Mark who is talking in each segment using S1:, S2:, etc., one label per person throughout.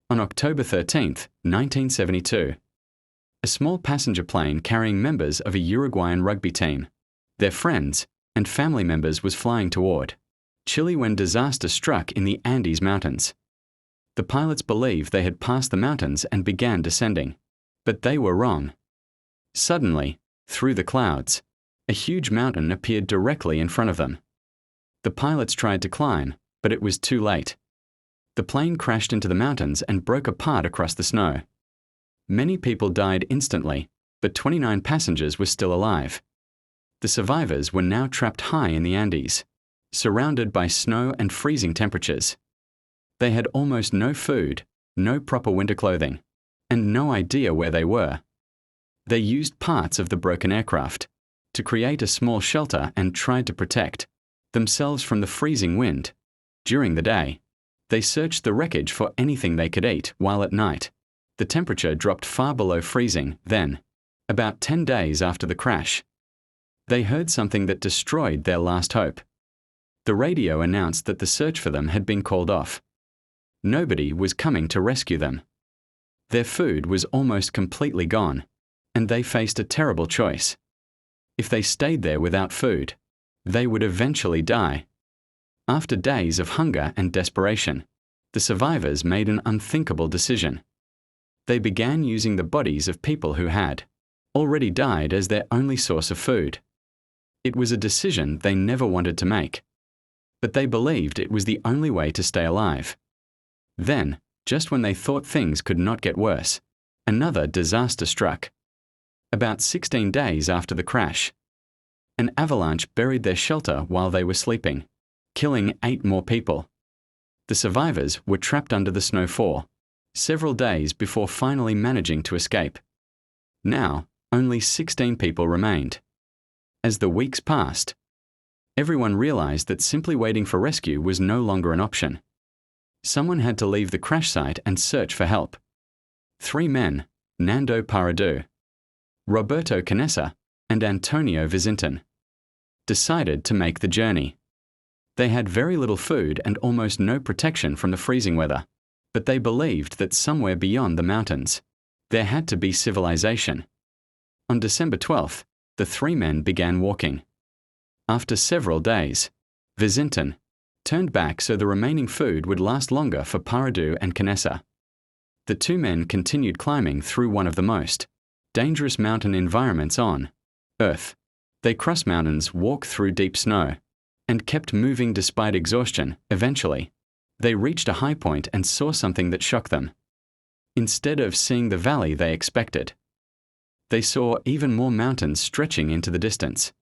S1: On October 13, 1972, a small passenger plane carrying members of a Uruguayan rugby team, their friends, and family members was flying toward Chile when disaster struck in the Andes Mountains. The pilots believed they had passed the mountains and began descending, but they were wrong. Suddenly, through the clouds, a huge mountain appeared directly in front of them. The pilots tried to climb, but it was too late. The plane crashed into the mountains and broke apart across the snow. Many people died instantly, but 29 passengers were still alive. The survivors were now trapped high in the Andes, surrounded by snow and freezing temperatures. They had almost no food, no proper winter clothing, and no idea where they were. They used parts of the broken aircraft to create a small shelter and tried to protect themselves from the freezing wind. During the day, they searched the wreckage for anything they could eat, while at night, the temperature dropped far below freezing. Then, about 10 days after the crash, they heard something that destroyed their last hope. The radio announced that the search for them had been called off. Nobody was coming to rescue them. Their food was almost completely gone, and they faced a terrible choice. If they stayed there without food, they would eventually die. After days of hunger and desperation, the survivors made an unthinkable decision. They began using the bodies of people who had already died as their only source of food. It was a decision they never wanted to make, but they believed it was the only way to stay alive. Then, just when they thought things could not get worse, another disaster struck. About 16 days after the crash, an avalanche buried their shelter while they were sleeping, killing 8 more people. The survivors were trapped under the snow for several days before finally managing to escape. Now, only 16 people remained. As the weeks passed, everyone realized that simply waiting for rescue was no longer an option. Someone had to leave the crash site and search for help. 3 men, Nando Paradu, Roberto Canessa, and Antonio Vizintin, decided to make the journey. They had very little food and almost no protection from the freezing weather, but they believed that somewhere beyond the mountains, there had to be civilization. On December 12th, the 3 men began walking. After several days, Vizintin turned back so the remaining food would last longer for Paradu and Canessa. The 2 men continued climbing through one of the most dangerous mountain environments on Earth. They crossed mountains, walked through deep snow, and kept moving despite exhaustion. Eventually, they reached a high point and saw something that shocked them. Instead of seeing the valley they expected, they saw even more mountains stretching into the distance.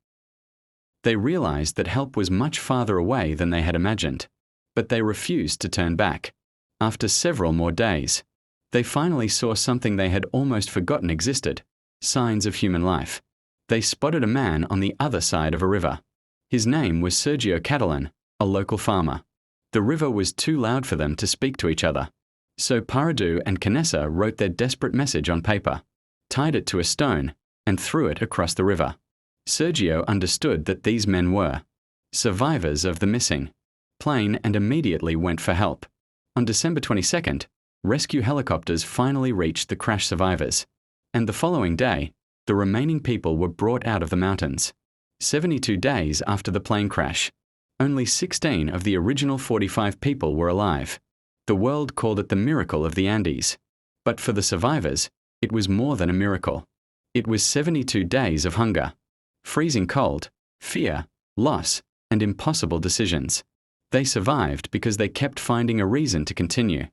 S1: They realized that help was much farther away than they had imagined, but they refused to turn back. After several more days, they finally saw something they had almost forgotten existed: signs of human life. They spotted a man on the other side of a river. His name was Sergio Catalan, a local farmer. The river was too loud for them to speak to each other, so Paradu and Canessa wrote their desperate message on paper, tied it to a stone, and threw it across the river. Sergio understood that these men were survivors of the missing plane and immediately went for help. On December 22nd, rescue helicopters finally reached the crash survivors, and the following day, the remaining people were brought out of the mountains. 72 days after the plane crash, only 16 of the original 45 people were alive. The world called it the miracle of the Andes. But for the survivors, it was more than a miracle. It was 72 days of hunger, freezing cold, fear, loss, and impossible decisions. They survived because they kept finding a reason to continue,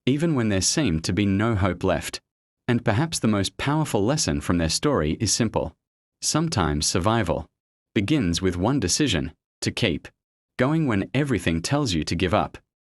S1: even when there seemed to be no hope left. And perhaps the most powerful lesson from their story is simple. Sometimes survival begins with one decision: to keep going when everything tells you to give up.